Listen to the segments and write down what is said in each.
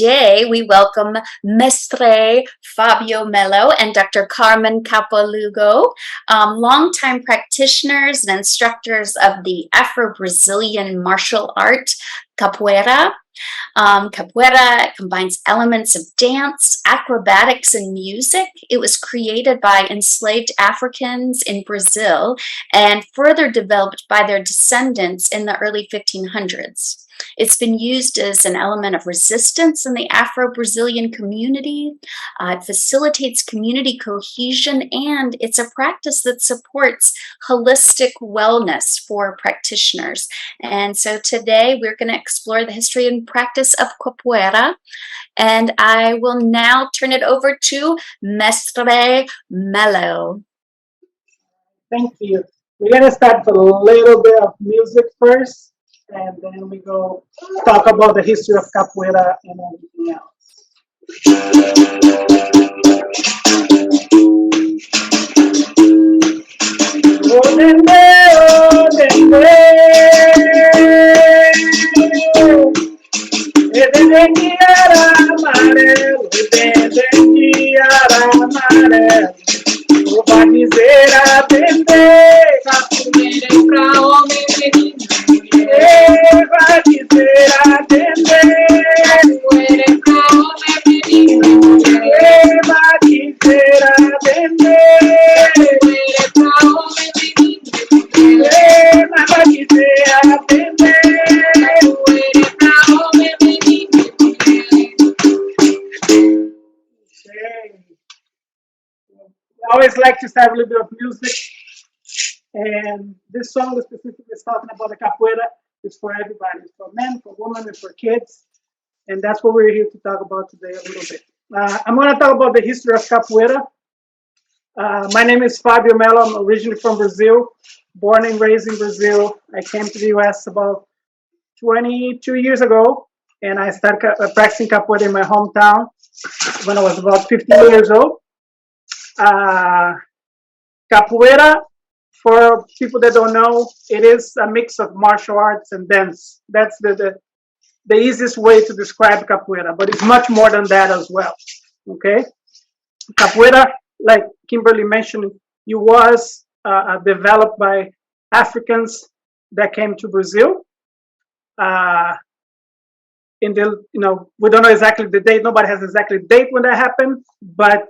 today we welcome Mestre Fabio Melo and Dr. Carmen Capo-Lugo, longtime practitioners and instructors of the Afro-Brazilian martial art, Capoeira. Capoeira combines elements of dance, acrobatics, and music. It was created by enslaved Africans in Brazil and further developed by their descendants in the early 1500s. It's been used as an element of resistance in the Afro-Brazilian community. It facilitates community cohesion, and it's a practice that supports holistic wellness for practitioners. And so today we're going to explore the history and practice of capoeira. And I will now turn it over to Mestre Melo. Thank you. We're going to start with a little bit of music first, and then we go talk about the history of capoeira and everything else. Vai dizer a vender capoeira pra homem menino. Vai dizer a vender capoeira pra homem menino. Vai dizer a vender capoeira pra homem menino. Vai dizer a vender capoeira pra homem menino. I always like to start with a little bit of music, and this song specifically is talking about the capoeira. It's for everybody. It's for men, for women, and for kids, and that's what we're here to talk about today a little bit. I'm going to talk about the history of capoeira. My name is Fabio Melo. I'm originally from Brazil, born and raised in Brazil. I came to the U.S. about 22 years ago, and I started practicing capoeira in my hometown when I was about 15 years old. Capoeira, for people that don't know, it is a mix of martial arts and dance. That's the easiest way to describe capoeira, but it's much more than that as well. Okay, capoeira, like Kimberly mentioned, it was developed by Africans that came to Brazil. In the, we don't know exactly the date. Nobody has exactly the date when that happened, but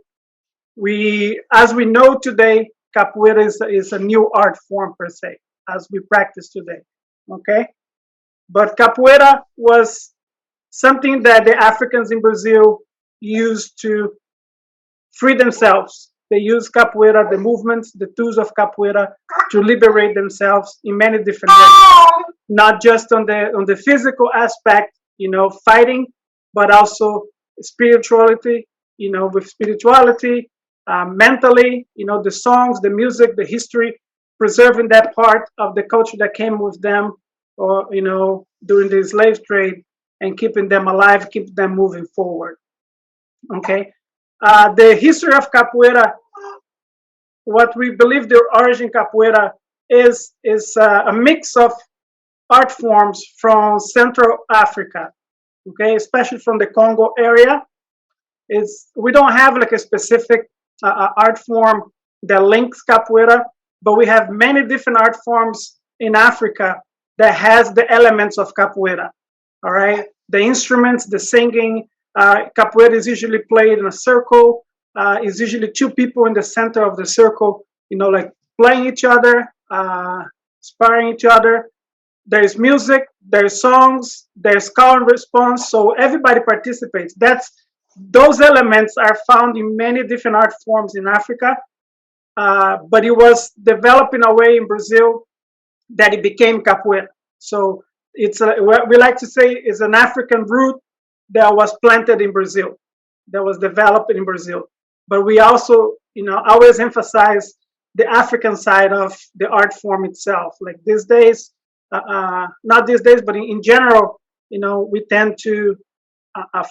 as we know today, capoeira is a new art form per se, as we practice today, okay? But capoeira was something that the Africans in Brazil used to free themselves. They used capoeira, the movements, the tools of capoeira, to liberate themselves in many different ways. Not just on the physical aspect, fighting, but also spirituality, with spirituality, mentally, the songs, the music, the history, preserving that part of the culture that came with them, or during the slave trade, and keeping them alive, keep them moving forward. Okay, the history of capoeira, what we believe the origin capoeira is a mix of art forms from Central Africa. Okay, especially from the Congo area. We don't have like a specific art form that links capoeira, but we have many different art forms in Africa that has the elements of capoeira. All right, the instruments, the singing. Capoeira is usually played in a circle. It's usually two people in the center of the circle, like playing each other, sparring each other. There's music, there's songs, there's call and response, so everybody participates. Those elements are found in many different art forms in Africa, but it was developed in a way in Brazil that it became capoeira. So what we like to say is an African root that was planted in Brazil, that was developed in Brazil. But we also, always emphasize the African side of the art form itself. Like these days, not these days, but in general, we tend to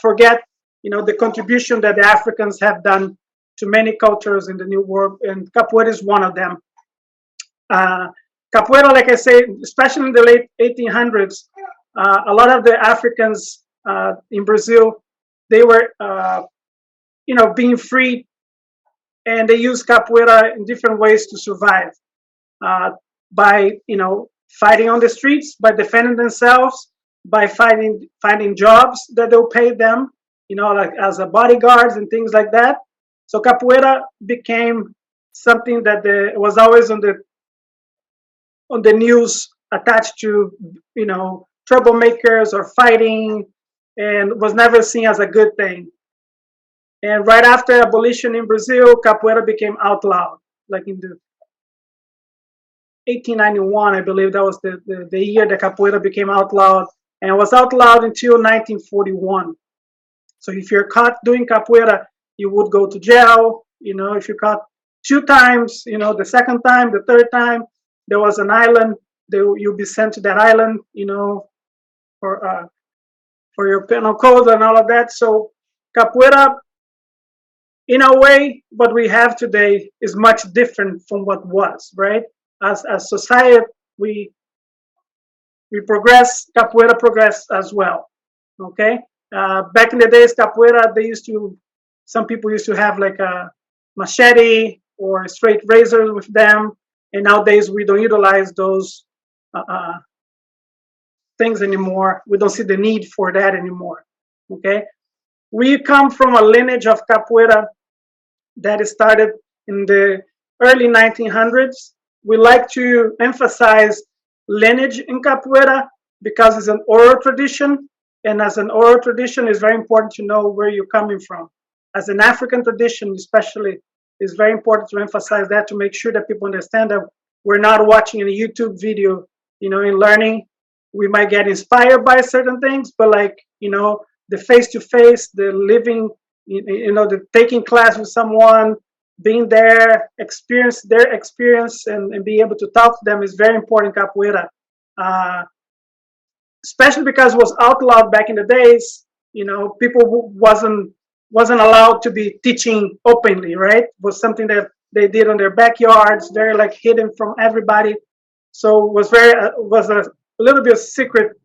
forget the contribution that the Africans have done to many cultures in the New World, and capoeira is one of them. Capoeira, like I say, especially in the late 1800s, a lot of the Africans in Brazil they were, being free, and they used capoeira in different ways to survive, by, fighting on the streets, by defending themselves, by finding jobs that they'll pay them, like as a bodyguards and things like that. So capoeira became something that was always on the news, attached to, troublemakers or fighting, and was never seen as a good thing. And right after abolition in Brazil, capoeira became outlawed, like in the 1891, I believe that was the year that capoeira became outlawed, and it was outlawed until 1941. So if you're caught doing capoeira, you would go to jail. If you're caught 2 times, the second time, the third time, there was an island. You'll be sent to that island, for your penal code and all of that. So capoeira, in a way, what we have today is much different from what was, right? As society, we progress, capoeira progress as well. Okay. Back in the days, capoeira, some people used to have like a machete or straight razors with them, and nowadays we don't utilize those things anymore. We don't see the need for that anymore. Okay. We come from a lineage of capoeira that started in the early 1900s. We like to emphasize lineage in capoeira because it's an oral tradition, and as an oral tradition, it's very important to know where you're coming from. As an African tradition, especially, it's very important to emphasize that, to make sure that people understand that we're not watching a YouTube video, in learning. We might get inspired by certain things, but the face-to-face, the living, the taking class with someone, being there, experience their experience, and be able to talk to them is very important in capoeira. Especially because it was outlawed back in the days. People wasn't allowed to be teaching openly, right? It was something that they did on their backyards, very hidden from everybody. So it was a little bit of secret,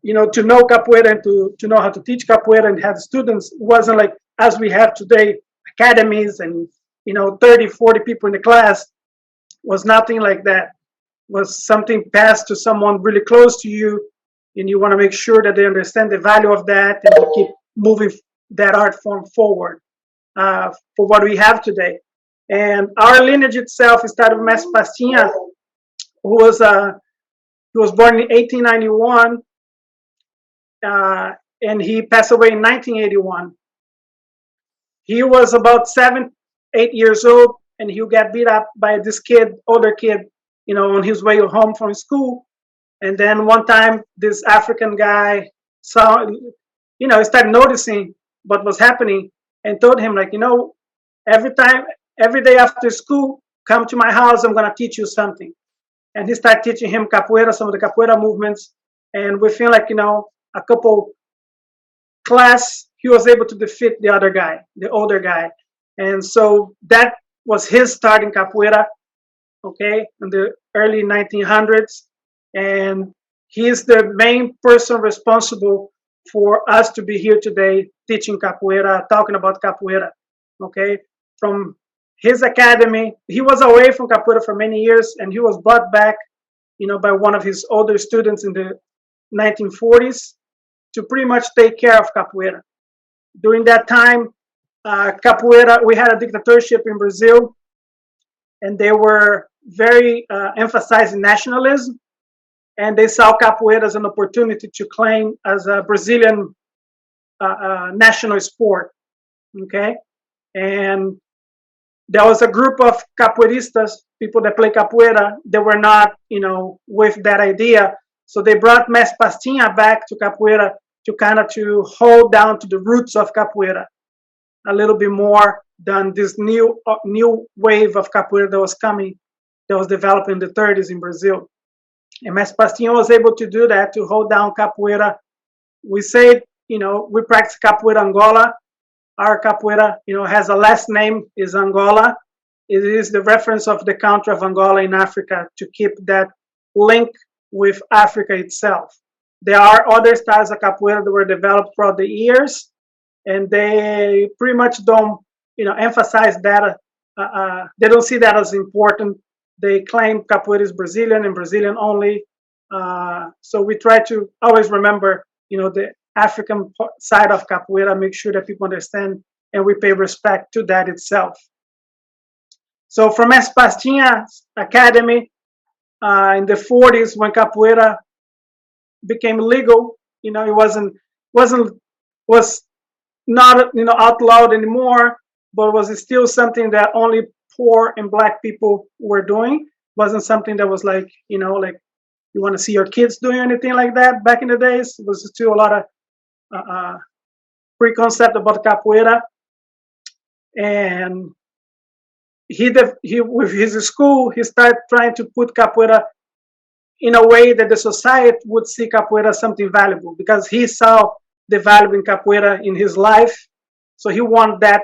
to know capoeira and to know how to teach capoeira and have students. It wasn't like as we have today, academies and 30, 40 people in the class. Was nothing like that. It was something passed to someone really close to you, and you want to make sure that they understand the value of that and to keep moving that art form forward, for what we have today. And our lineage itself started with Mestre Pastinha, who was born in 1891, and he passed away in 1981. He was about 7, 8 years old, and he got beat up by this older kid, on his way home from school. And then one time, this African guy saw, started noticing what was happening, and told him, every day after school, come to my house, I'm gonna teach you something. And he started teaching him capoeira, some of the capoeira movements. And we feel a couple class, he was able to defeat the other guy, the older guy. And so that was his start in capoeira, okay, in the early 1900s. And he is the main person responsible for us to be here today teaching capoeira, talking about capoeira, okay? From his academy, he was away from capoeira for many years, and he was brought back, by one of his older students in the 1940s to pretty much take care of capoeira. During that time, capoeira, we had a dictatorship in Brazil, and they were very emphasizing nationalism, and they saw capoeira as an opportunity to claim as a Brazilian national sport, okay? And there was a group of capoeiristas, people that play capoeira, that were not, with that idea. So they brought Mestre Pastinha back to capoeira to hold down to the roots of capoeira a little bit more than this new wave of capoeira that was coming, that was developed in the 30s in Brazil. And Mestre Pastinha was able to do that, to hold down capoeira. We say, we practice capoeira Angola. Our capoeira, has a last name, is Angola. It is the reference of the country of Angola in Africa, to keep that link with Africa itself. There are other styles of capoeira that were developed throughout the years, and they pretty much don't, emphasize that. They don't see that as important. They claim capoeira is Brazilian and Brazilian only. So we try to always remember, the African side of capoeira, make sure that people understand, and we pay respect to that itself. So from Pastinha's Academy in the 40s, when capoeira became legal, it was not outlawed anymore, but was still something that only poor and black people were doing. Wasn't something that was like like you want to see your kids doing anything like that back in the days. It was still a lot of preconcept about capoeira, and he with his school he started trying to put capoeira in a way that the society would see capoeira as something valuable, because he saw the value in capoeira in his life. So he wanted that,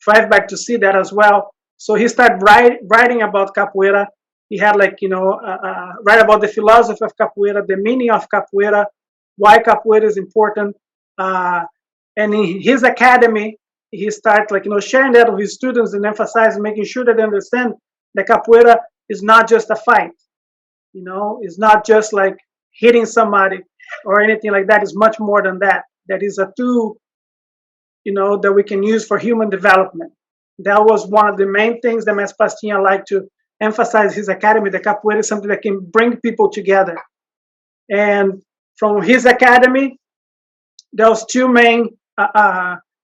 for everybody to see that as well. So he started writing about capoeira. He had write about the philosophy of capoeira, the meaning of capoeira, why capoeira is important. And in his academy, he started sharing that with his students and emphasizing, making sure that they understand that capoeira is not just a fight. It's not just like hitting somebody or anything like that. It's much more than that. That is a tool, that we can use for human development. That was one of the main things that Mestre Pastinha liked to emphasize his academy. The capoeira is something that can bring people together. And from his academy, there was two main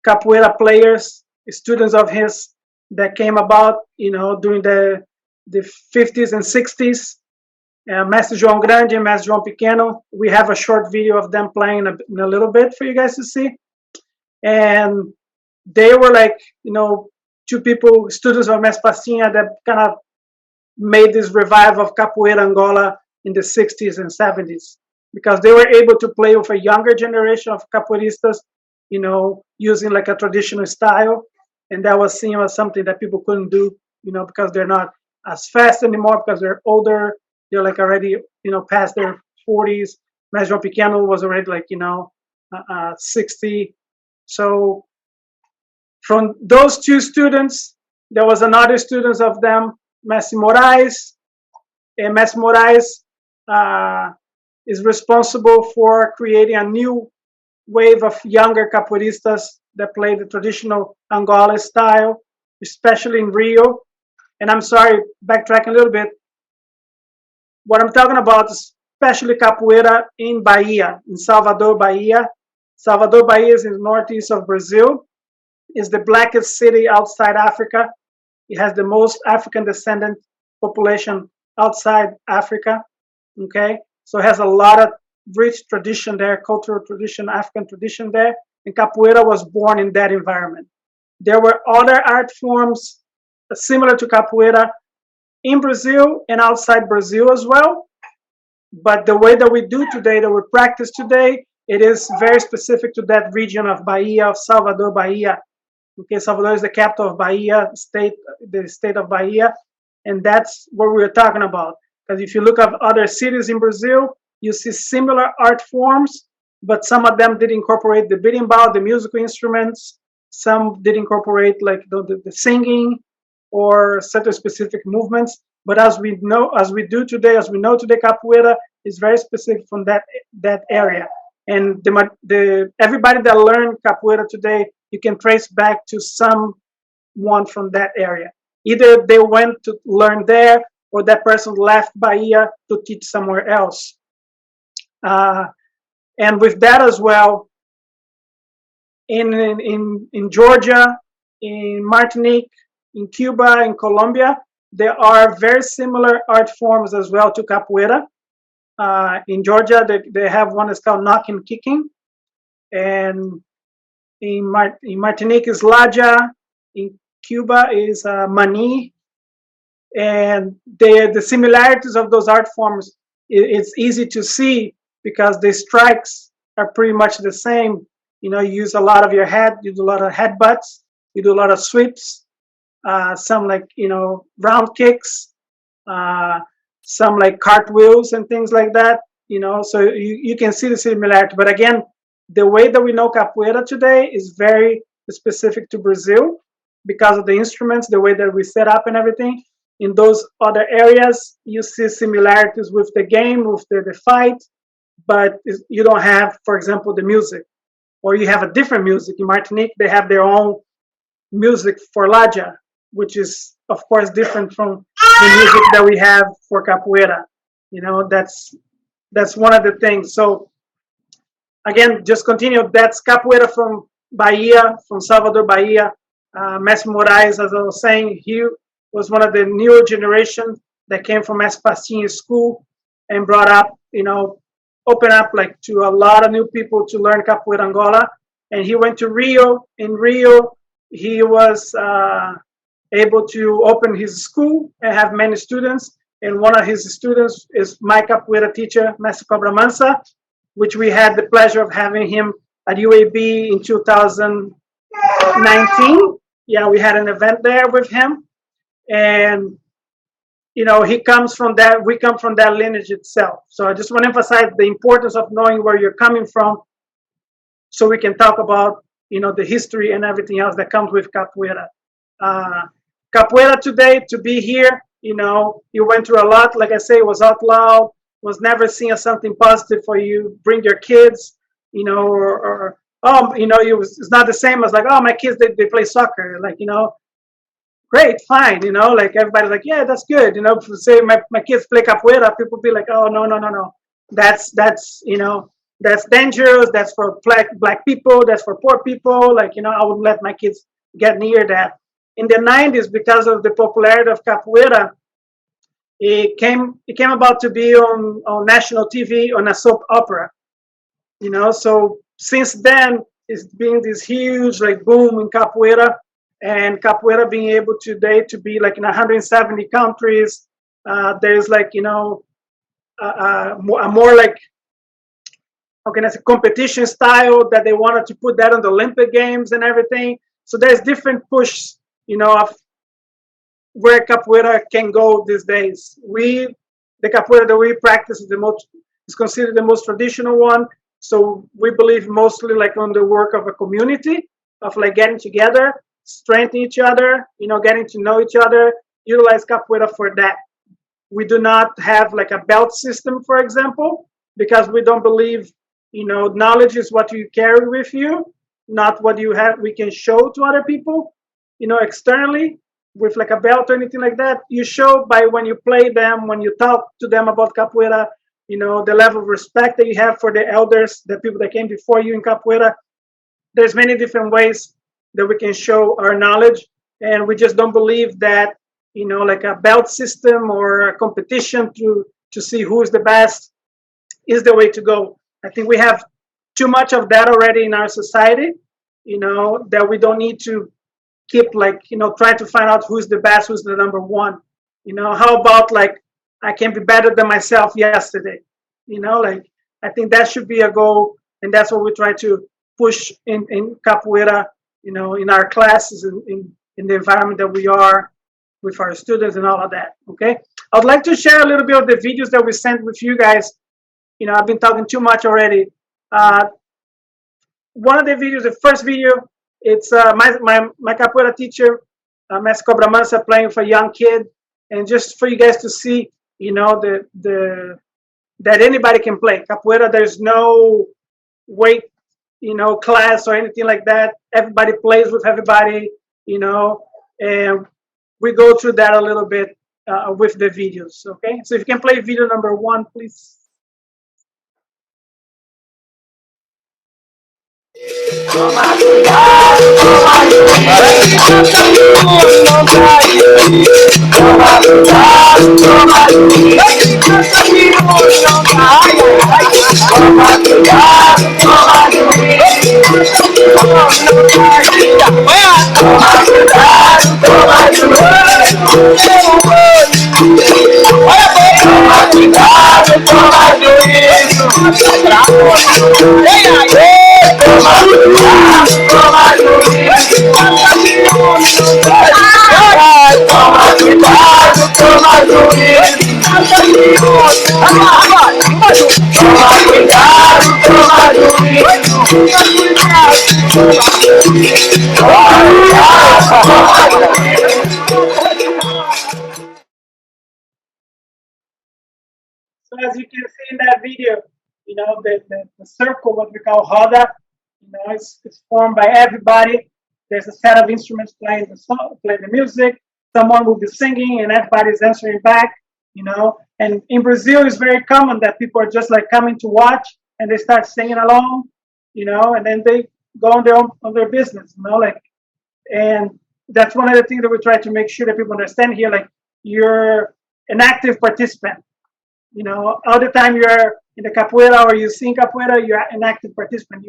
capoeira players, students of his, that came about, during the 50s and 60s. Mestre João Grande and Mestre João Pequeno. We have a short video of them playing in a little bit for you guys to see. And they were two people, students of Mestre Pastinha, that kind of made this revival of capoeira Angola in the 60s and 70s, because they were able to play with a younger generation of capoeiristas, using like a traditional style. And that was seen as something that people couldn't do, because they're not as fast anymore, because they're older. They're already, past their 40s. Mestre João Pequeno was already 60. So from those two students, there was another student of them, Mestre Moraes. And Mestre Moraes is responsible for creating a new wave of younger capoeiristas that play the traditional Angola style, especially in Rio. And I'm sorry, backtracking a little bit. What I'm talking about is especially capoeira in Bahia, in Salvador, Bahia. Salvador, Bahia is in the northeast of Brazil. It's the blackest city outside Africa. It has the most African descendant population outside Africa. Okay, so it has a lot of rich tradition there, cultural tradition, African tradition there. And capoeira was born in that environment. There were other art forms similar to capoeira in Brazil and outside Brazil as well. But the way that we do today, that we practice today, it is very specific to that region of Bahia, of Salvador, Bahia. Okay, Salvador is the capital of Bahia, the state of Bahia. And that's what we're talking about. Because if you look at other cities in Brazil, you see similar art forms, but some of them did incorporate the berimbau, the musical instruments. Some did incorporate the singing or certain specific movements. But as we know today, capoeira is very specific from that area. And everybody that learned capoeira today, you can trace back to someone from that area. Either they went to learn there, or that person left Bahia to teach somewhere else. And with that as well, in Georgia, in Martinique, in Cuba, in Colombia, there are very similar art forms as well to capoeira. In Georgia, they have one that's called knocking kicking. And in Martinique is laja. In Cuba is mani. And the similarities of those art forms, it's easy to see because the strikes are pretty much the same. You use a lot of your head, you do a lot of headbutts, you do a lot of sweeps, some round kicks, some like cartwheels and things like that. So you can see the similarity. But again, the way that we know capoeira today is very specific to Brazil because of the instruments, the way that we set up and everything. In those other areas, you see similarities with the game, with the fight, but you don't have, for example, the music, or you have a different music. In Martinique, they have their own music for Laja, which is, of course, different from the music that we have for capoeira. You know, that's one of the things. So again, just continue. That's capoeira from Bahia, from Salvador, Bahia. Mestre Moraes, as I was saying, he was one of the newer generation that came from Espastinha school and brought up, you know, open up like to a lot of new people to learn capoeira Angola. And he went to Rio. In Rio, he was able to open his school and have many students. And one of his students is my capoeira teacher, Mestre Cobra Mansa, which we had the pleasure of having him at UAB in 2019. Yeah, we had an event there with him. And, you know, he comes from that, we come from that lineage itself. So I just want to emphasize the importance of knowing where you're coming from so we can talk about, you know, the history and everything else that comes with capoeira. Capoeira today, to be here, you know, you went through a lot. Like I say, it was outlawed, was never seen as something positive for you. Bring your kids, you know, or you know, it's not the same as like, oh, my kids, they play soccer. Like, you know, great, fine, you know, like everybody's like, yeah, that's good. You know, say my kids play capoeira, people be like, oh, no. That's, you know, that's dangerous. That's for black people. That's for poor people. Like, you know, I wouldn't let my kids get near that. In the 90s, because of the popularity of capoeira, it came about to be on national TV on a soap opera, you know. So since then, it's been this huge like boom in capoeira, and capoeira being able today to be like in 170 countries. There's like, you know, a more like, how can I say, competition style that they wanted to put that on the Olympic Games and everything. So there's different push, you know, of where capoeira can go these days. The capoeira that we practice is considered the most traditional one. So we believe mostly like on the work of a community, of like getting together, strengthening each other, you know, getting to know each other, utilize capoeira for that. We do not have like a belt system, for example, because we don't believe, you know, knowledge is what you carry with you, not what you have, we can show to other people, you know, externally with like a belt or anything like that. You show by when you play them, when you talk to them about capoeira, you know, the level of respect that you have for the elders, the people that came before you in capoeira. There's many different ways that we can show our knowledge, and we just don't believe that, you know, like a belt system or a competition to see who is the best is the way to go. I think we have too much of that already in our society, you know, that we don't need to keep like, you know, trying to find out who's the best, who's the number one. You know, how about like, I can be better than myself yesterday? You know, like, I think that should be a goal, and that's what we try to push in capoeira, you know, in our classes, in the environment that we are with our students and all of that, okay? I'd like to share a little bit of the videos that we sent with you guys. You know, I've been talking too much already. One of the videos, the first video, it's my capoeira teacher, Mestre Cobra Mansa, playing for a young kid, and just for you guys to see, you know, that anybody can play capoeira. There's no weight, you know, class or anything like that. Everybody plays with everybody, you know, and we go through that a little bit with the videos, okay? So if you can play video number 1, please. So as you can see in that video, the circle, what we call roda, it's formed by everybody. There's a set of instruments playing the song, playing the music. Someone will be singing, and everybody's answering back. And in Brazil, it's very common that people are just like coming to watch, and they start singing along, and then they go on their business, and that's one of the things that we try to make sure that people understand here. Like, you're an active participant. All the time you're in the capoeira or you sing capoeira, you're an active participant.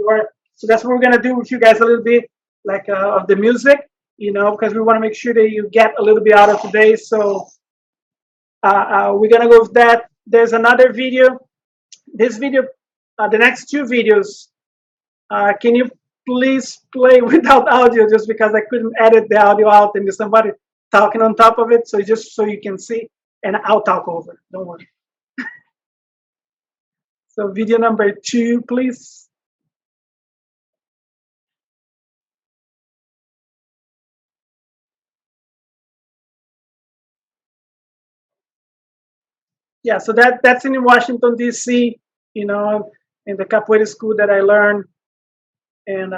So that's what we're gonna do with you guys a little bit, like of the music, because we want to make sure that you get a little bit out of today. So we're gonna go with that. There's another video. This video, the next two videos, can you please play without audio, just because I couldn't edit the audio out and there's somebody talking on top of it. So just so you can see, and I'll talk over. Don't worry. So video number 2, please. Yeah, so that's in Washington, D.C., in the capoeira school that I learned. And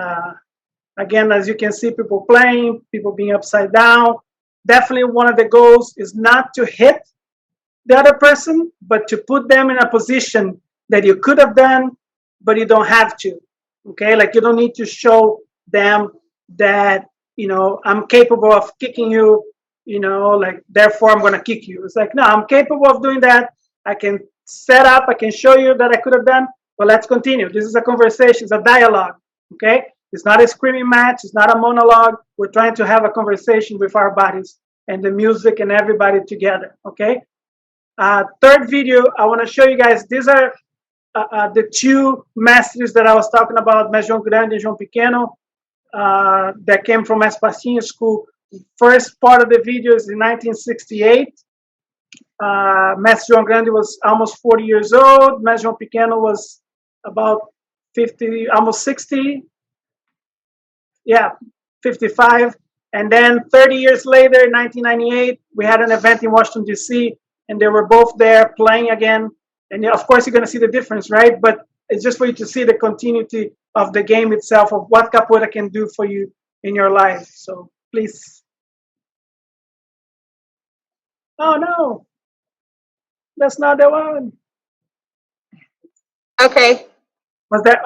again, as you can see, people playing, people being upside down. Definitely one of the goals is not to hit the other person, but to put them in a position that you could have done, but you don't have to. Okay, like you don't need to show them that I'm capable of kicking you, like therefore I'm gonna kick you. It's like, no, I'm capable of doing that. I can set up, I can show you that I could have done, but let's continue. This is a conversation, it's a dialogue. Okay, it's not a screaming match, it's not a monologue. We're trying to have a conversation with our bodies and the music and everybody together. Okay. Third video, I want to show you guys, these are the two masters that I was talking about, Mestre João Grande and João Pequeno, that came from Espacinha School. First part of the video is in 1968. Mestre João Grande was almost 40 years old. Mestre João Pequeno was about 50, almost 60. Yeah, 55. And then 30 years later, in 1998, we had an event in Washington, D.C., and they were both there playing again. And of course, you're going to see the difference, right? But it's just for you to see the continuity of the game itself, of what capoeira can do for you in your life. So please. Oh, no. That's not the one. Okay. Was there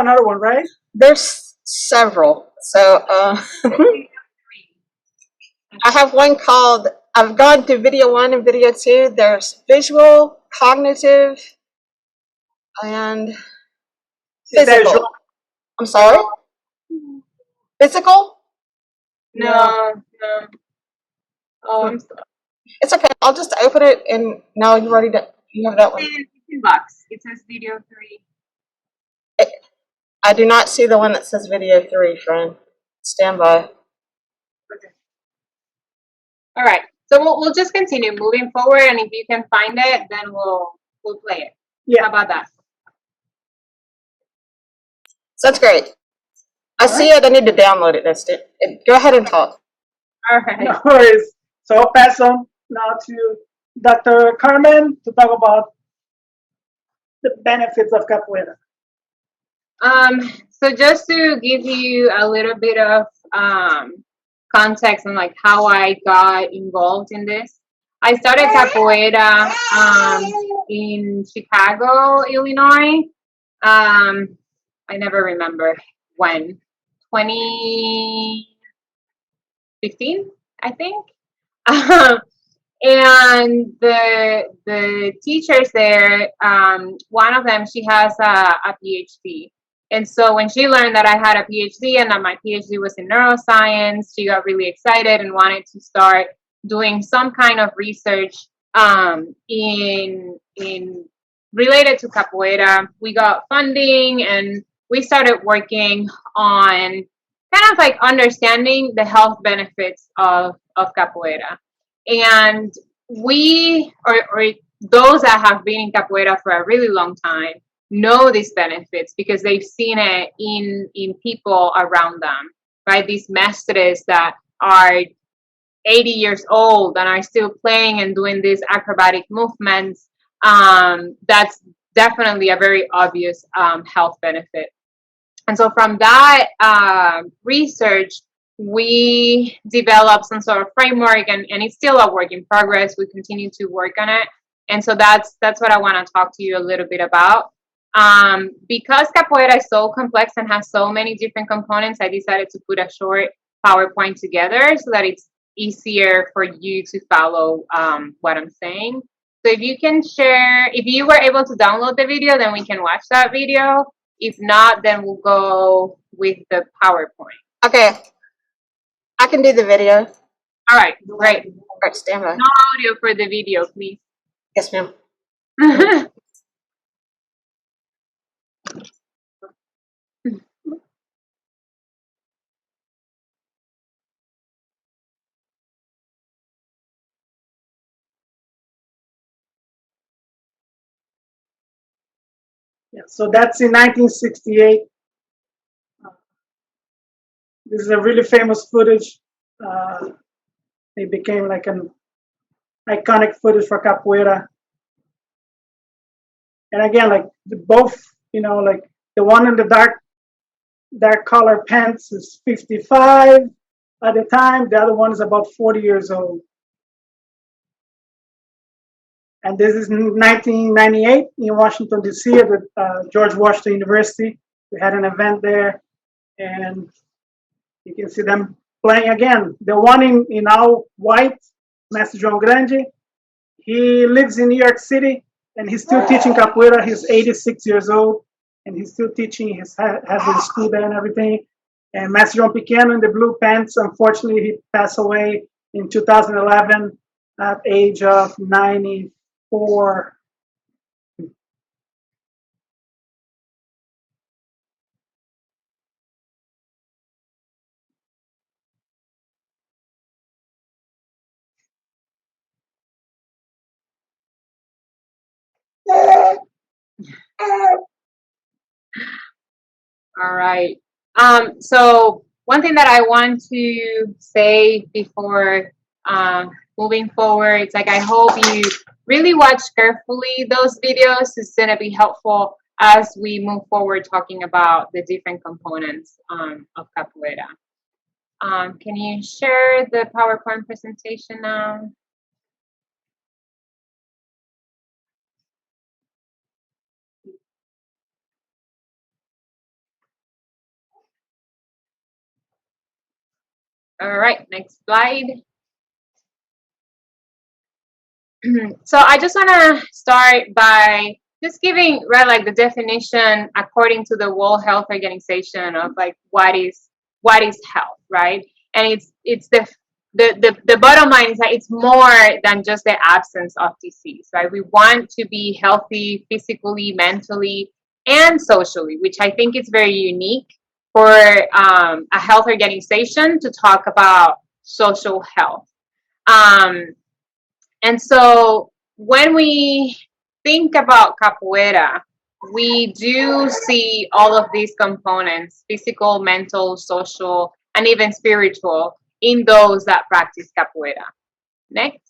another one, right? There's several. So I have one called, I've gone to video 1 and video 2. There's visual, cognitive, and physical. I'm sorry? Physical? No. Oh, I'm sorry. It's okay. I'll just open it, and now you already done. You have that one. Box. It says video 3. I do not see the one that says video 3, friend. Stand by. Okay. All right. So we'll just continue moving forward, and if you can find it, then we'll play it. Yeah. How about that? That's great. I see it. I need to download it. That's it. Go ahead and talk. All right. No worries. So I'll pass on now to Dr. Carmen to talk about the benefits of capoeira. So just to give you a little bit of context on like how I got involved in this, I started capoeira in Chicago, Illinois. I never remember when, 2015, I think. And the teachers there, one of them, she has a PhD. And so when she learned that I had a PhD and that my PhD was in neuroscience, she got really excited and wanted to start doing some kind of research in related to capoeira. We got funding and we started working on kind of like understanding the health benefits of capoeira. And we, or those that have been in capoeira for a really long time, know these benefits because they've seen it in people around them, right? These mestres that are 80 years old and are still playing and doing these acrobatic movements. That's definitely a very obvious health benefit. And so from that research, we developed some sort of framework, and it's still a work in progress. We continue to work on it. And so that's what I want to talk to you a little bit about. Because capoeira is so complex and has so many different components, I decided to put a short PowerPoint together so that it's easier for you to follow what I'm saying. So if you can share, if you were able to download the video, then we can watch that video. If not, then we'll go with the PowerPoint. Okay, I can do the video. All right, great. All right, stand by. No audio for the video, please. Yes, ma'am. Yeah, so that's in 1968. This is a really famous footage. It became like an iconic footage for capoeira. And again, like both, you know, like the one in the dark color pants is 55 at the time. The other one is about 40 years old. And this is 1998 in Washington, D.C. at the George Washington University. We had an event there, and you can see them playing again. The one in all white, Master John Grande, he lives in New York City, and he's still teaching capoeira. He's 86 years old, and he's still teaching. He has his school there and everything. And Master John Pequeno in the blue pants, unfortunately, he passed away in 2011 at age of 94. All right. So one thing that I want to say before moving forward, it's like I hope you really watch carefully those videos. It's going to be helpful as we move forward talking about the different components of capoeira. Can you share the PowerPoint presentation now? All right, next slide. So I just want to start by just giving, right, like the definition according to the World Health Organization of like what is health, right? And it's the bottom line is that it's more than just the absence of disease, right? We want to be healthy physically, mentally, and socially, which I think is very unique for a health organization to talk about social health. And so when we think about capoeira, we do see all of these components, physical, mental, social, and even spiritual, in those that practice capoeira. Next.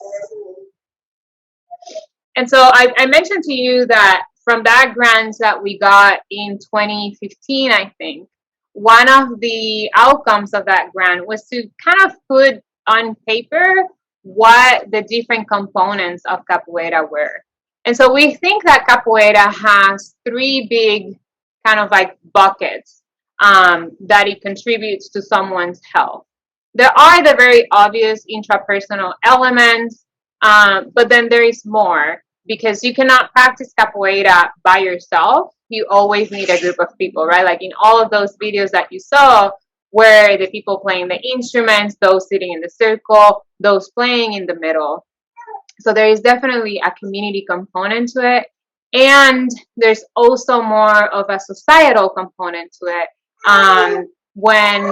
And so I mentioned to you that from that grant that we got in 2015, I think, one of the outcomes of that grant was to kind of put on paper what the different components of capoeira were. And so we think that capoeira has three big kind of like buckets that it contributes to someone's health. There are the very obvious intrapersonal elements, but then there is more, because you cannot practice capoeira by yourself. You always need a group of people, right? Like in all of those videos that you saw, where the people playing the instruments, those sitting in the circle, those playing in the middle. So there is definitely a community component to it. And there's also more of a societal component to it. When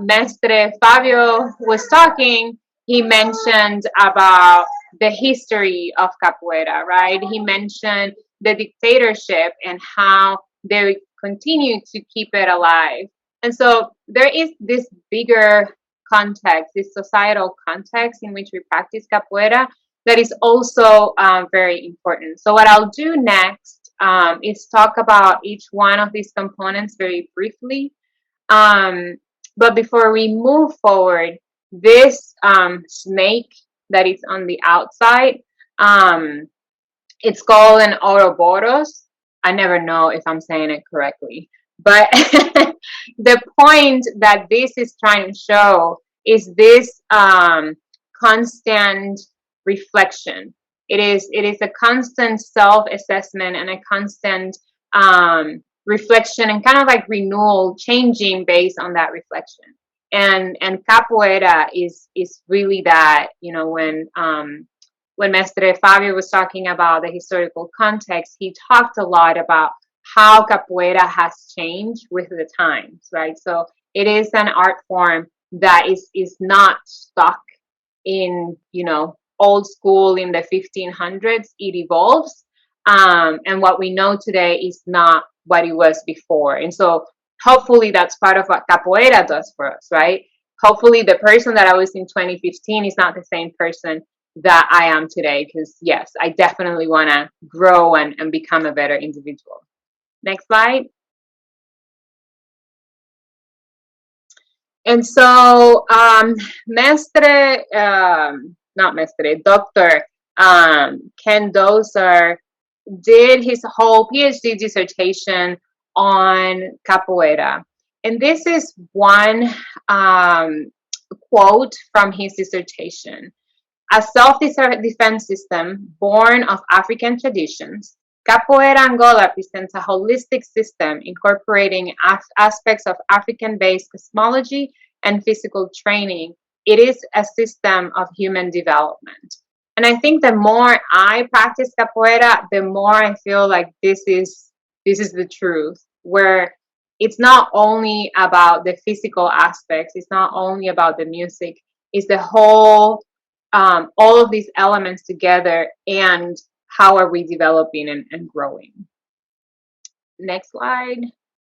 Mestre Fabio was talking, he mentioned about the history of capoeira, right? He mentioned the dictatorship and how they continue to keep it alive. And so there is this bigger context, this societal context in which we practice capoeira that is also very important. So what I'll do next is talk about each one of these components very briefly. But before we move forward, this snake that is on the outside, it's called an Ouroboros. I never know if I'm saying it correctly. But the point that this is trying to show is this constant reflection. It is a constant self-assessment and a constant reflection and kind of like renewal, changing based on that reflection. And capoeira is really that. You know, when Mestre Fabio was talking about the historical context, he talked a lot about how capoeira has changed with the times, right? So it is an art form that is not stuck in, you know, old school in the 1500s. It evolves, and what we know today is not what it was before. And so hopefully that's part of what capoeira does for us, right? Hopefully the person that I was in 2015 is not the same person that I am today, because yes, I definitely want to grow and become a better individual. Next slide. And so Dr. Ken Dozer did his whole PhD dissertation on capoeira. And this is one quote from his dissertation. A self-defense system born of African traditions, Capoeira Angola presents a holistic system incorporating aspects of African-based cosmology and physical training. It is a system of human development. And I think the more I practice capoeira, the more I feel like this is the truth, where it's not only about the physical aspects, it's not only about the music, it's the whole, all of these elements together, and how are we developing and growing. Next slide.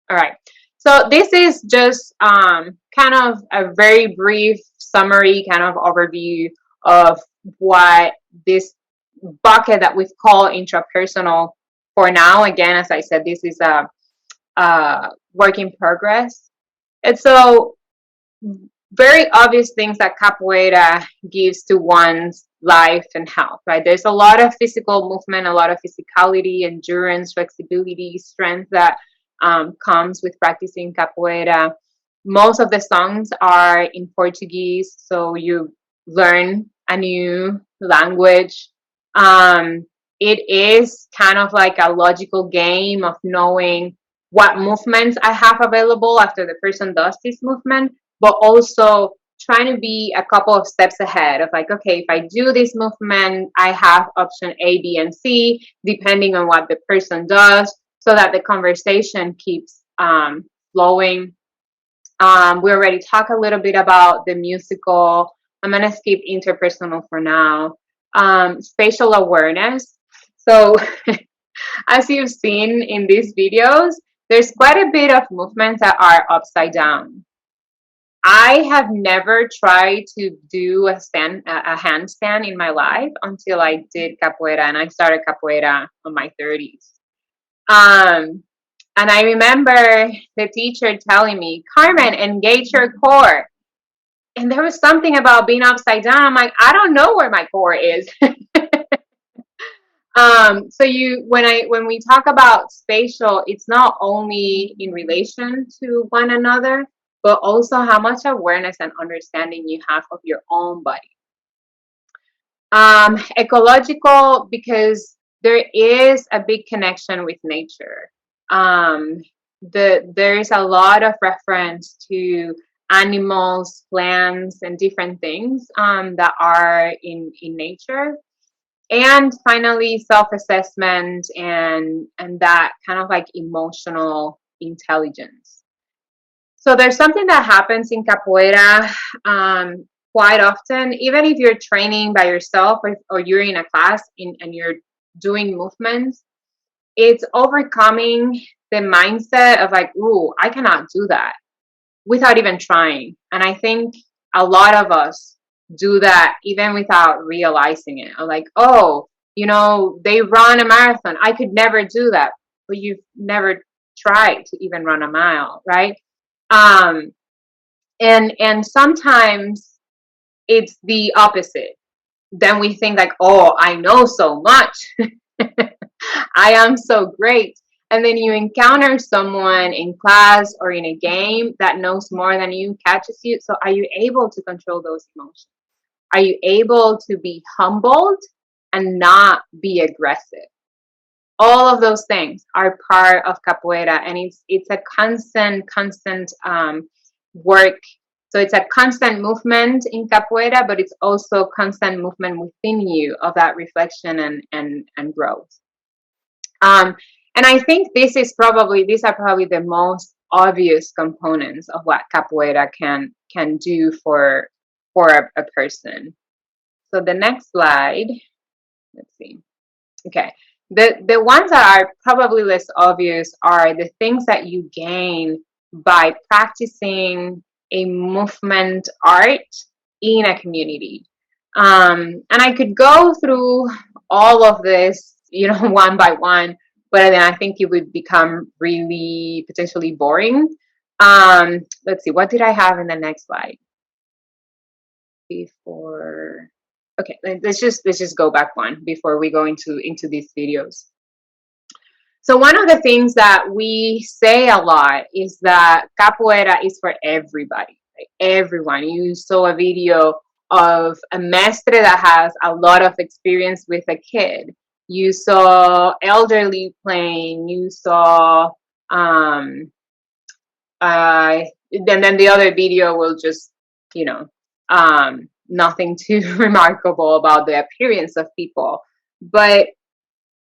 All right. So this is just kind of a very brief summary, kind of overview of what this bucket that we call intrapersonal for now. Again, as I said, this is a work in progress. And so very obvious things that capoeira gives to one's life and health, right? There's a lot of physical movement, a lot of physicality, endurance, flexibility, strength that comes with practicing capoeira. Most of the songs are in Portuguese, so you learn a new language. It is kind of like a logical game of knowing what movements I have available after the person does this movement, but also trying to be a couple of steps ahead of like, okay, if I do this movement, I have option A, B, and C, depending on what the person does, so that the conversation keeps flowing. We already talked a little bit about the musical. I'm going to skip interpersonal for now. Spatial awareness. So as you've seen in these videos, there's quite a bit of movements that are upside down. I have never tried to do a handstand in my life until I did capoeira, and I started capoeira in my 30s. And I remember the teacher telling me, Carmen, engage your core. And there was something about being upside down. I'm like, I don't know where my core is. So when we talk about spatial, it's not only in relation to one another, but also how much awareness and understanding you have of your own body. Ecological, because there is a big connection with nature. There's a lot of reference to animals, plants, and different things that are in nature. And finally, self-assessment and that kind of like emotional intelligence. So there's something that happens in capoeira quite often, even if you're training by yourself or you're in a class and you're doing movements, it's overcoming the mindset of like, ooh, I cannot do that, without even trying. And I think a lot of us do that even without realizing it. Like, oh, they run a marathon. I could never do that. But you've never tried to even run a mile, right? And sometimes it's the opposite. Then we think like, oh, I know so much. I am so great. And then you encounter someone in class or in a game that knows more than you, catches you. So are you able to control those emotions? Are you able to be humbled and not be aggressive? All of those things are part of capoeira, and it's a constant work. So it's a constant movement in capoeira, but it's also constant movement within you of that reflection and growth. And I think these are probably the most obvious components of what capoeira can do for a person. So the next slide, let's see. Okay, the ones that are probably less obvious are the things that you gain by practicing a movement art in a community. And I could go through all of this, one by one, but then I think it would become really potentially boring. Let's see, what did I have in the next slide? Before, okay, let's just go back one before we go into these videos. So one of the things that we say a lot is that capoeira is for everybody, like everyone. You saw a video of a mestre that has a lot of experience with a kid. You saw elderly playing. You saw then the other video will just, nothing too remarkable about the appearance of people. But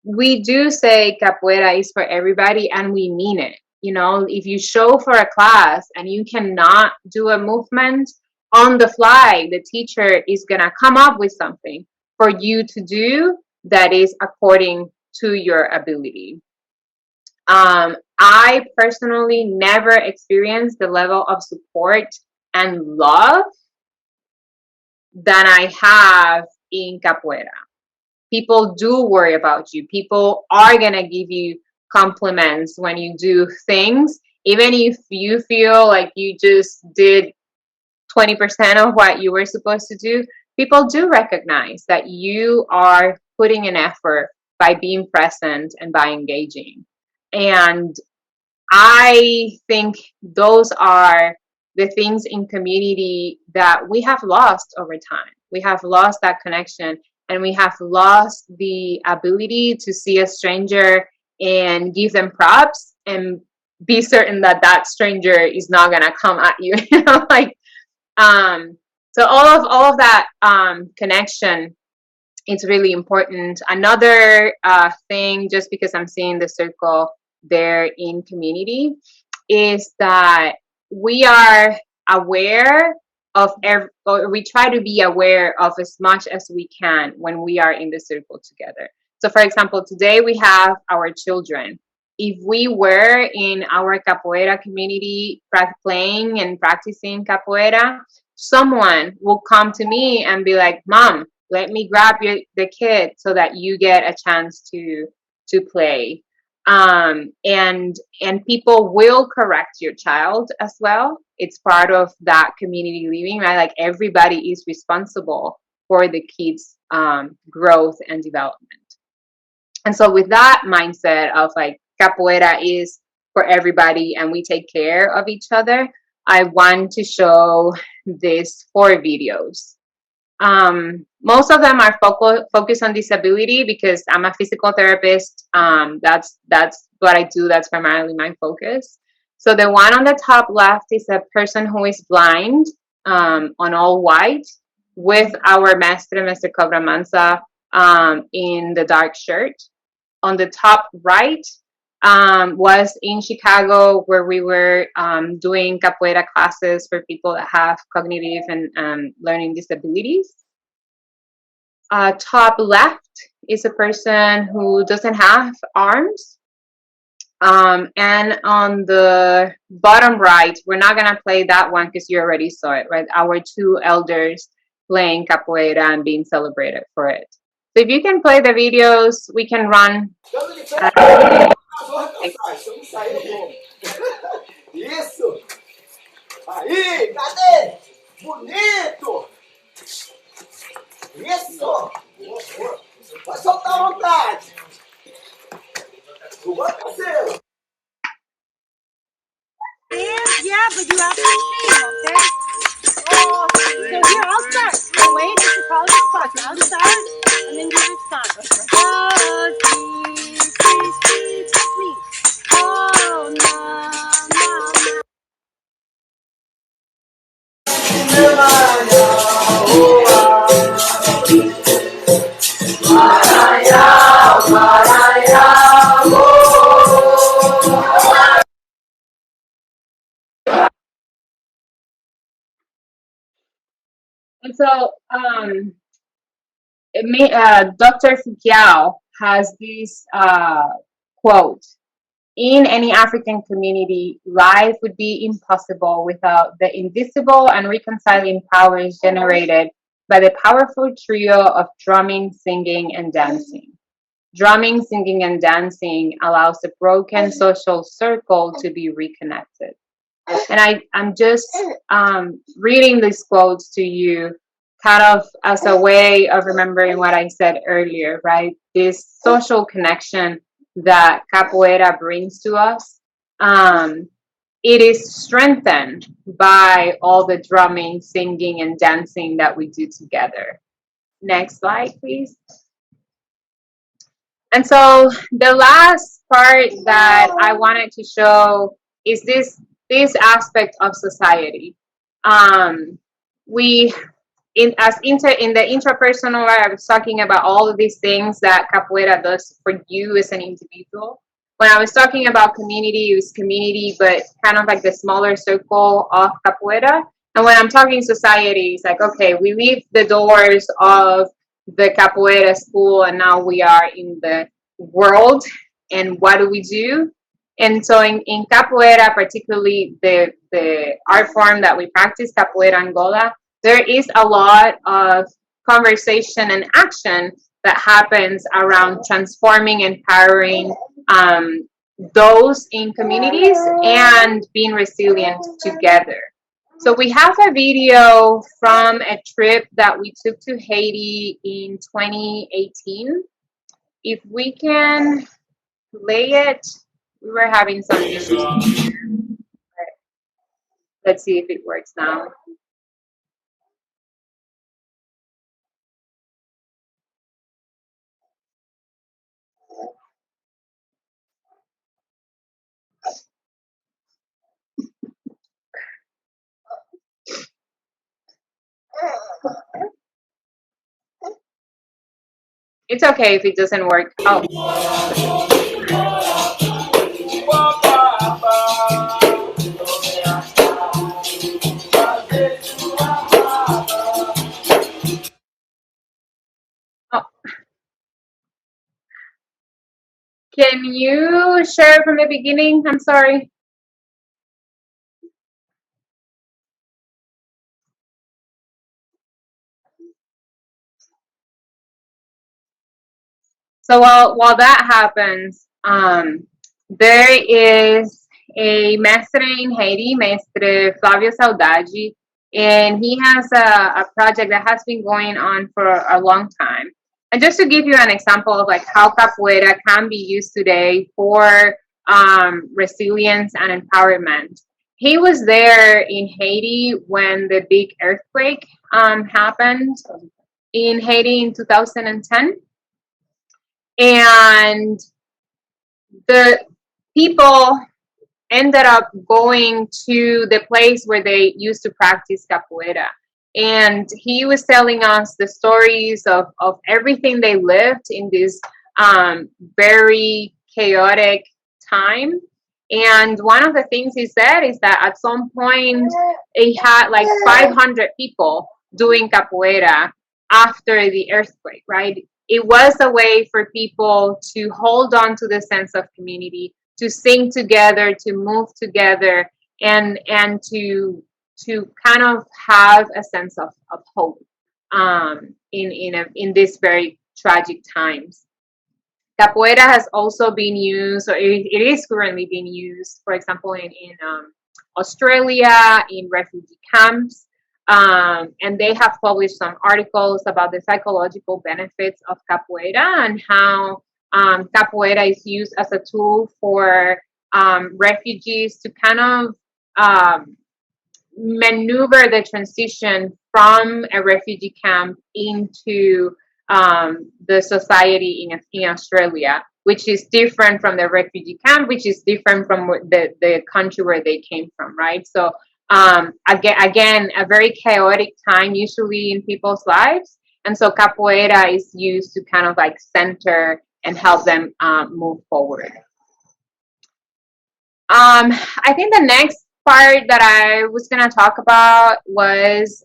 we do say capoeira is for everybody, and we mean it. If you show for a class and you cannot do a movement on the fly, the teacher is gonna come up with something for you to do that is according to your ability. I personally never experienced the level of support and love that I have in capoeira. People do worry about you. People are going to give you compliments when you do things, even if you feel like you just did 20% of what you were supposed to do. People do recognize that you are putting an effort by being present and by engaging. And I think those are the things in community that we have lost over time. We have lost that connection, and we have lost the ability to see a stranger and give them props and be certain that that stranger is not gonna come at you. So all of that connection, it's really important. Another thing, just because I'm seeing the circle there in community, is that we are aware of or we try to be aware of as much as we can when we are in the circle together. So for example, today we have our children. If we were in our capoeira community playing and practicing capoeira, someone will come to me and be like, Mom, let me grab the kid so that you get a chance to play. And people will correct your child as well. It's part of that community living, right? Like everybody is responsible for the kids' growth and development. And so with that mindset of like capoeira is for everybody and we take care of each other, I want to show these 4 videos. Most of them are focused on disability because I'm a physical therapist. That's what I do. That's primarily my focus. So the one on the top left is a person who is blind, on all white, with our Mr. Cobra Mansa, in the dark shirt. On the top right, was in Chicago, where we were doing capoeira classes for people that have cognitive and learning disabilities. Top left is a person who doesn't have arms. And on the bottom right, we're not gonna play that one because you already saw it, right? Our two elders playing capoeira and being celebrated for it. So if you can play the videos, we can run. Isso! Aí, cadê? Bonito! Isso! Pode soltar à vontade! O banco é seu! Yeah, but you have to sing, okay? Oh, so here, I'll start. So wait, you should probably be quiet. I'll start, and then you respond. Oh, please, please, please, with me. Oh, no, no, no. And so, Dr. Fukiao has this quote: "In any African community, life would be impossible without the invisible and reconciling powers generated by the powerful trio of drumming, singing, and dancing. Drumming, singing, and dancing allows the broken social circle to be reconnected." And I'm just reading these quotes to you kind of as a way of remembering what I said earlier, right? This social connection that capoeira brings to us. It is strengthened by all the drumming, singing, and dancing that we do together. Next slide, please. And so the last part that I wanted to show is this aspect of society. In the intrapersonal, I was talking about all of these things that capoeira does for you as an individual. When I was talking about community, it was community, but kind of like the smaller circle of capoeira. And when I'm talking society, it's like, okay, we leave the doors of the capoeira school and now we are in the world. And what do we do? And so in capoeira, particularly the art form that we practice, capoeira Angola, there is a lot of conversation and action that happens around transforming, empowering those in communities and being resilient together. So we have a video from a trip that we took to Haiti in 2018. If we can play it, we were having some issues. Let's see if it works now. It's okay if it doesn't work. Oh. Oh. Can you share from the beginning? I'm sorry. So while that happens, there is a mestre in Haiti, Mestre Fabio Saudade, and he has a project that has been going on for a long time. And just to give you an example of like how capoeira can be used today for resilience and empowerment. He was there in Haiti when the big earthquake happened in Haiti in 2010. And the people ended up going to the place where they used to practice capoeira. And he was telling us the stories of everything they lived in this very chaotic time. And one of the things he said is that at some point he had like 500 people doing capoeira after the earthquake, right? it was a way for people to hold on to the sense of community, to sing together, to move together, and to kind of have a sense of hope in these very tragic times. Capoeira has also been used, or it is currently being used, for example, in Australia, in refugee camps. And they have published some articles about the psychological benefits of capoeira and how capoeira is used as a tool for refugees to kind of maneuver the transition from a refugee camp into the society in Australia, which is different from the refugee camp, which is different from the country where they came from, right? So again, a very chaotic time usually in people's lives. And so capoeira is used to kind of like center and help them move forward. I think the next part that I was going to talk about was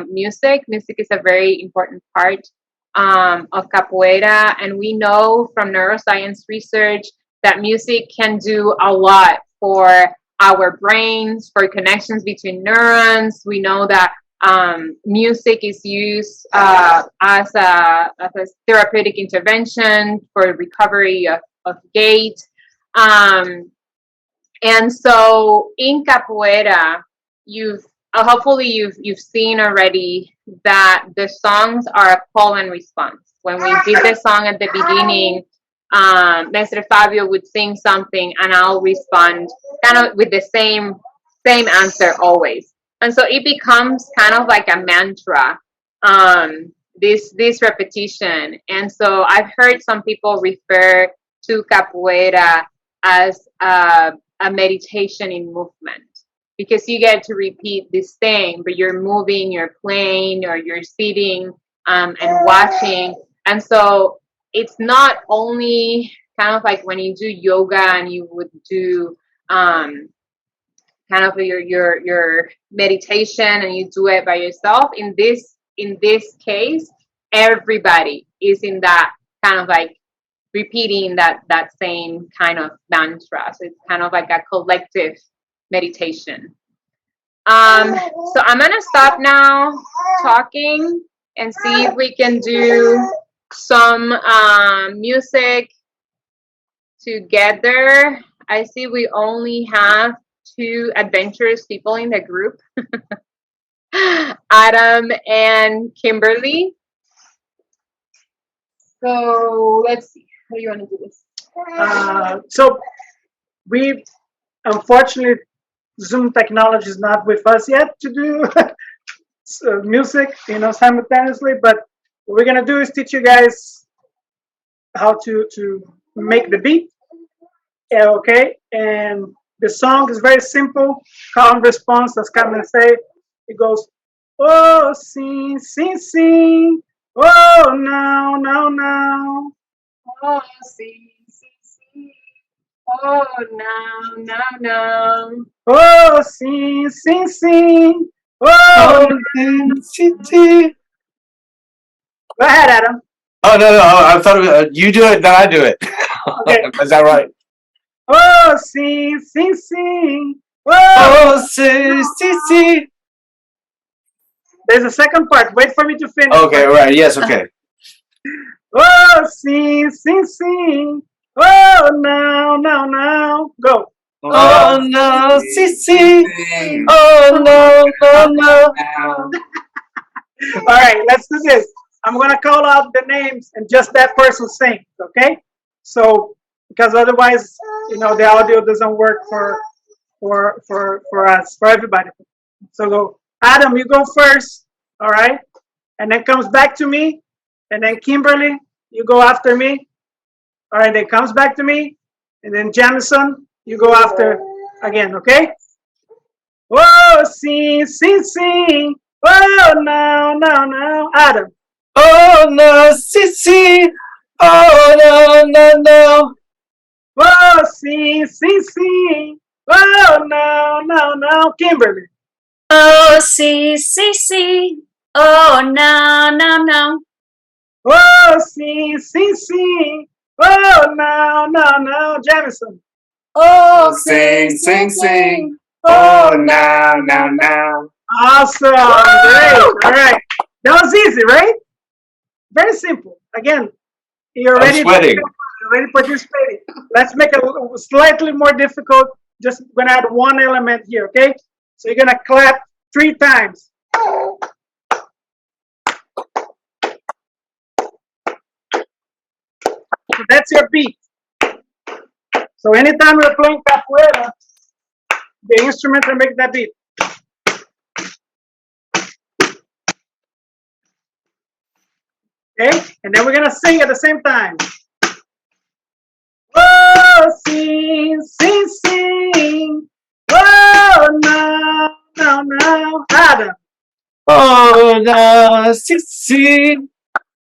music. Music is a very important part of capoeira, and we know from neuroscience research that music can do a lot for our brains, for connections between neurons. We know that music is used as a therapeutic intervention for recovery of gait. And so in capoeira, hopefully you've seen already that the songs are a call and response. When we did the song at the beginning, Mr. Fabio would sing something and I'll respond kind of with the same answer always. And so it becomes kind of like a mantra, this repetition. And so I've heard some people refer to capoeira as a meditation in movement, because you get to repeat this thing, but you're moving, you're playing, or you're sitting and watching. And so it's not only kind of like when you do yoga and you would do kind of your meditation and you do it by yourself. In this case, everybody is in that kind of like repeating that same kind of mantra. So it's kind of like a collective meditation. So I'm gonna stop now talking and see if we can do some music together. I see we only have 2 adventurous people in the group, Adam and Kimberly. So let's see. How do you want to do this? So we, unfortunately, Zoom technology is not with us yet to do music, simultaneously. But what we're gonna do is teach you guys how to make the beat. Okay, and the song is very simple. Call and response, as Carmen say. It goes, oh, sing, sing, sing. Oh, now, now, now. Oh, sing, sing, sing. Oh, now, now, now. Oh, sing, sing, sing. Oh, Go ahead, Adam. Oh, no, I thought you do it, then I do it. Okay. Is that right? Oh, sing, sing, sing. Oh, sing, sing, sing. There's a second part. Wait for me to finish. Okay, right. Yes, okay. Oh, sing, sing, sing. Oh, now, now, now. Go. Oh, no, sing, sing. Oh, no, no, no. All right, let's do this. I'm gonna call out the names and just that person sings, okay? So, because otherwise, the audio doesn't work for us, for everybody. So go, Adam, you go first, all right? And then comes back to me, and then Kimberly, you go after me. All right, then comes back to me, and then Jamison, you go after again, okay? Oh, sing, sing, sing. Oh, now, now, now. Adam. Oh, no, sing, sing. Oh, no, no, no. Oh, sing, sing, sing. Oh, now, now, now. Kimberly. Oh, see, see, see. Oh, no, no, no. Oh, sing, sing, sing, sing. Oh, now, now, now, Jamison. Oh, sing, sing, sing. Oh, now, now, now. Awesome. Great. All right. That was easy, right? Very simple. Again, you're I'm ready. sweating. You're ready participating. Let's make it slightly more difficult. Just gonna add one element here, okay? So you're gonna clap 3 times. So that's your beat. So anytime we're playing capoeira, the instruments are making that beat. Okay? And then we're gonna sing at the same time. Oh, sing, sing, sing. Oh, now, now, now. Adam. Oh, now, sing, sing.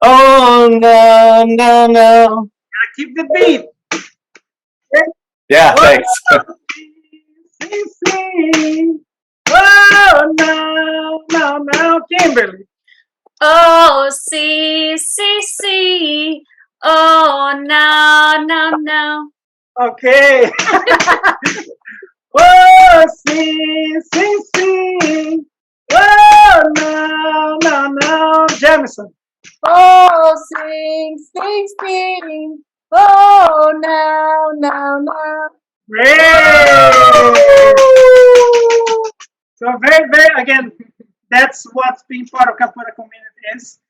Oh, now, now, now. Keep the beat. Okay? Yeah, thanks. Sing, sing. Oh, now, now, now. Kimberly. Oh, see, see, see. Oh, now, now, now. Okay. Oh, sing, sing, sing. Oh, now, now, now. Jamison. Oh, sing, sing, sing. Oh, now, now, now. Great. So very, very, again, that's what being part of capoeira community is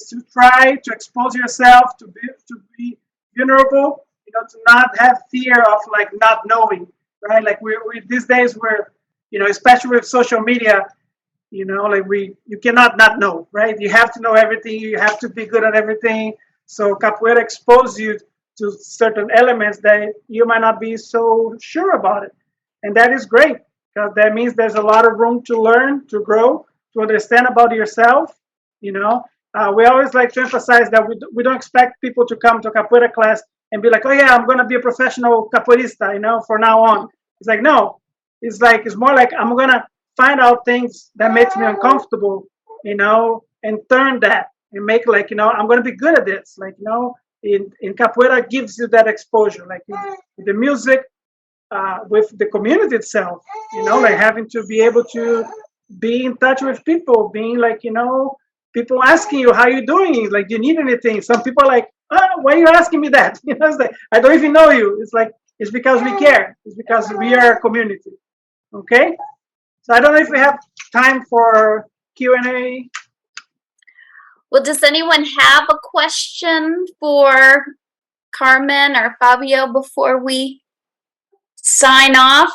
to try to expose yourself, to be vulnerable, to not have fear of like not knowing, right? Like we these days we're, especially with social media, like you cannot not know, right? You have to know everything. You have to be good at everything. So capoeira exposes you to certain elements that you might not be so sure about it. And that is great because that means there's a lot of room to learn, to grow, to understand about yourself. We always like to emphasize that we don't expect people to come to a capoeira class and be like, oh yeah, I'm going to be a professional capoeirista, from now on. It's like, no, it's more like I'm going to find out things that makes me uncomfortable, and turn that and make like, I'm going to be good at this. Like, in capoeira gives you that exposure, like with the music, with the community itself, like having to be able to be in touch with people, being like, people asking you how you doing, like, do you need anything? Some people are like, oh, why are you asking me that? It's like, I don't even know you. It's like, it's because we care. It's because we are a community. Okay? So I don't know if we have time for Q&A. Well, does anyone have a question for Carmen or Fabio before we sign off?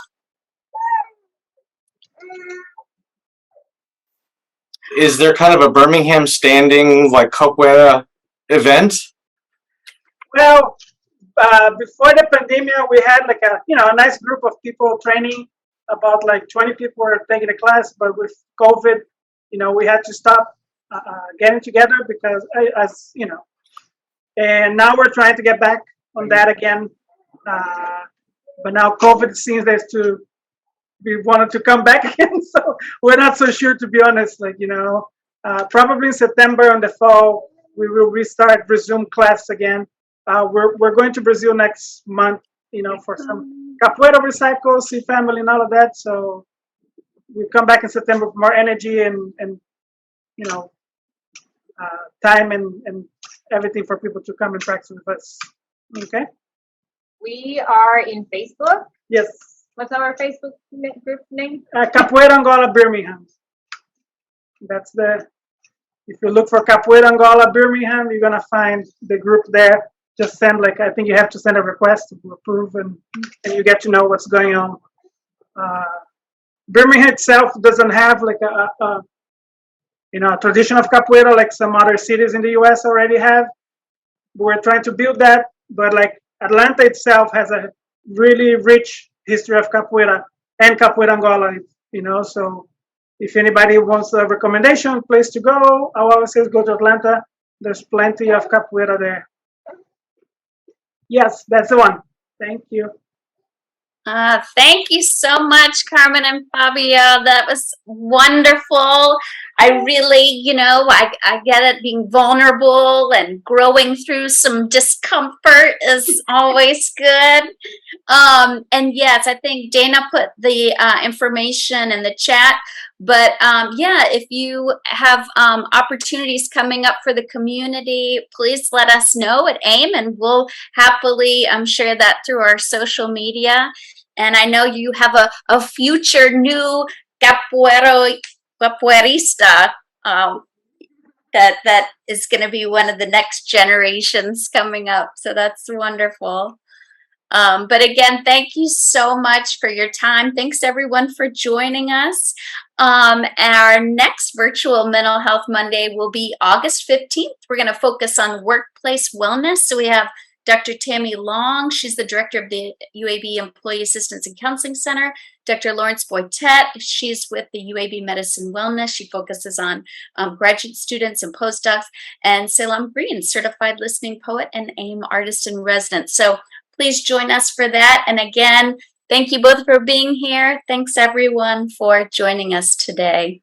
Is there kind of a Birmingham standing like capoeira event? Well, before the pandemic, we had like a nice group of people training. About like 20 people were taking the class, but with COVID, we had to stop getting together because, and now we're trying to get back on that again. But now COVID seems we wanted to come back again, so we're not so sure, to be honest. Like, probably in September in the fall, we will resume class again. We're going to Brazil next month, for some capoeira recycle, see family and all of that. So we come back in September with more energy and time and everything for people to come and practice with us. Okay? We are in Facebook. Yes. What's our Facebook group name? Capoeira Angola Birmingham. That's if you look for Capoeira Angola Birmingham, you're gonna find the group there. Just send I think you have to send a request to approve, and you get to know what's going on. Birmingham itself doesn't have like a tradition of capoeira like some other cities in the U.S. already have. We're trying to build that, but like Atlanta itself has a really rich history of capoeira and Capoeira Angola, so if anybody wants a recommendation, place to go, I always say go to Atlanta. There's plenty of capoeira there. Yes, that's the one. Thank you. Thank you so much, Carmen and Fabio. That was wonderful. I really, I get it. Being vulnerable and growing through some discomfort is always good. And yes, I think Dana put the information in the chat. But yeah, if you have opportunities coming up for the community, please let us know at AIM, and we'll happily share that through our social media. And I know you have a future new capoeirista that is going to be one of the next generations coming up. So that's wonderful. But again, thank you so much for your time. Thanks everyone for joining us. Our next virtual Mental Health Monday will be August 15th. We're going to focus on workplace wellness. So we have Dr. Tammy Long. She's the director of the UAB Employee Assistance and Counseling Center. Dr. Lawrence Boytett, she's with the UAB Medicine Wellness. She focuses on graduate students and postdocs. And Salem Green, certified listening poet and AIM artist in residence. So please join us for that. And again, thank you both for being here. Thanks everyone for joining us today.